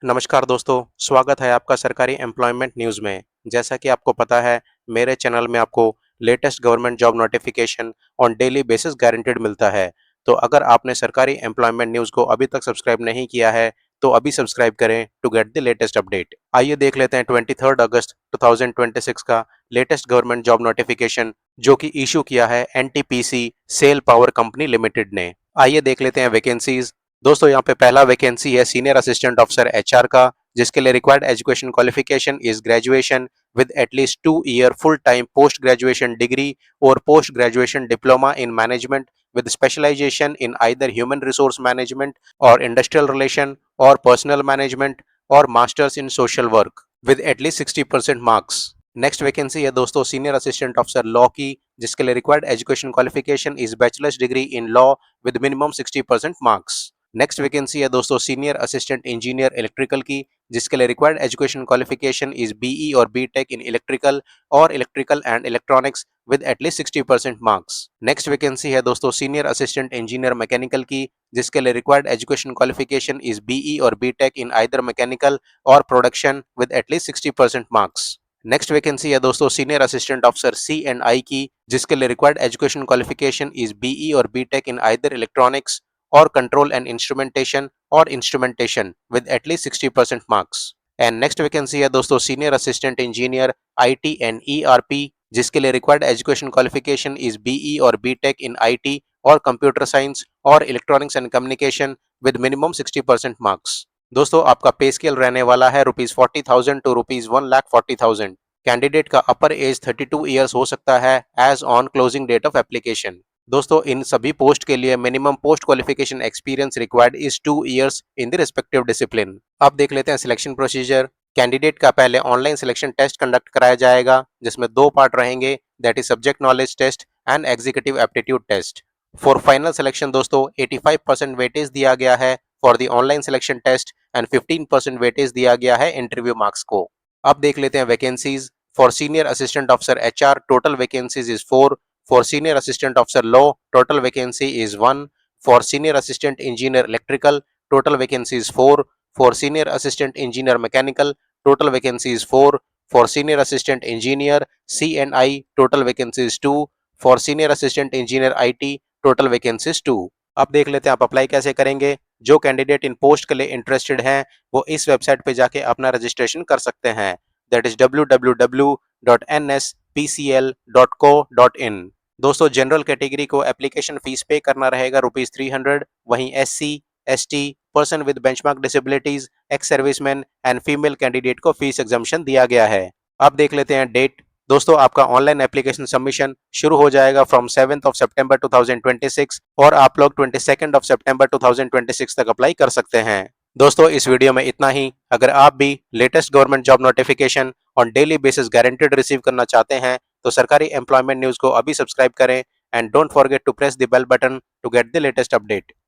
नमस्कार दोस्तों, स्वागत है आपका सरकारी एम्प्लॉयमेंट न्यूज़ में। जैसा कि आपको पता है, मेरे चैनल में आपको latest government job notification on daily basis guaranteed मिलता है। तो अगर आपने सरकारी एम्प्लॉयमेंट न्यूज़ को अभी तक सब्सक्राइब नहीं किया है, तो अभी सब्सक्राइब करें to get the latest update. आइए देख लेते हैं 23 अगस्त 2026 का लेटेस्ट गवर्नमेंट जॉब नोटिफिकेशन जो कि इशू किया है NTPC SAIL power company limited ने। आइए देख लेते हैं वैकेंसीज। दोस्तों यहाँ पे पहला वैकेंसी है सीनियर असिस्टेंट ऑफिसर एचआर का, जिसके लिए required education qualification is graduation with at least 2 year full-time post-graduation degree or post-graduation diploma in management with specialization in either human resource management or industrial relation or personal management or masters in social work with at least 60% marks. Next vacancy है दोस्तों senior assistant officer law की, जिसके लिए required education qualification is bachelor's degree in law with minimum 60% marks. Next vacancy है दोस्तों senior assistant engineer electrical की, जिसके लिए required education qualification is BE और बीटेक इन इलेक्ट्रिकल और electrical and electronics with at least 60% marks. Next vacancy है दोस्तों senior assistant engineer mechanical की, जिसके लिए required education qualification is BE और बीटेक इन आइदर मैकेनिकल और production with at least 60% marks. Next vacancy है दोस्तों senior assistant officer C and I की, जिसके लिए required education qualification is BE और BTech in either electronics or control and instrumentation or instrumentation with at least 60% marks. And next vacancy है दोस्तों senior assistant engineer IT and ERP, जिसके लिए required education qualification is BE और BTech in IT और computer science और electronics and communication with minimum 60% marks. दोस्तों आपका पे स्केल रहने वाला है ₹40,000 to ₹1,40,000। कैंडिडेट का अपर एज 32 ईयर्स हो सकता है age on closing date of application. दोस्तों इन सभी पोस्ट के लिए minimum post qualification experience required is 2 years in the respective discipline. अब देख लेते हैं सिलेक्शन प्रोसीजर। कैंडिडेट का पहले ऑनलाइन सिलेक्शन टेस्ट कंडक्ट कराया जाएगा, जिसमें 2 पार्ट रहेंगे, that is subject knowledge test and executive aptitude test. For final selection दोस्तों 85% वेटेज दिया गया है for the online selection test and 15% weightage दिया गया है इंटरव्यू मार्क्स को। अब देख लेते हैं vacancies. For senior assistant officer HR total vacancies is 4। For senior assistant officer law, total vacancy is 1. For senior assistant engineer electrical, total vacancy is 4. For senior assistant engineer mechanical, total vacancy is 4. For senior assistant engineer C&I, total vacancy is 2. For senior assistant engineer IT, total vacancy is 2. अब देख लेते हैं आप apply कैसे करेंगे। जो candidate in post के लिए इंटरेस्टेड हैं, वो इस वेबसाइट पे जाके अपना रजिस्ट्रेशन कर सकते हैं, दैट इज www.nspcl.co.in। दोस्तों जनरल कैटेगरी को एप्लीकेशन फीस पे करना रहेगा ₹300। वहीं SC, ST, person with benchmark disabilities, ex serviceman and female candidate को फीस एग्जम्पशन दिया गया है। अब देख लेते हैं डेट। दोस्तों आपका ऑनलाइन एप्लीकेशन सबमिशन शुरू हो जाएगा फ्रॉम 7th of September 2026 और आप लोग 22nd of September 2026 तक अप्लाई कर सकते हैं। दोस्तों इस वीडियो में इतना ही। अगर आप भी latest government job notification on daily basis guaranteed receive करना चाहते हैं, तो सरकारी एम्प्लॉयमेंट न्यूज़ को अभी सब्सक्राइब करें and don't forget to press the bell button to get the latest update.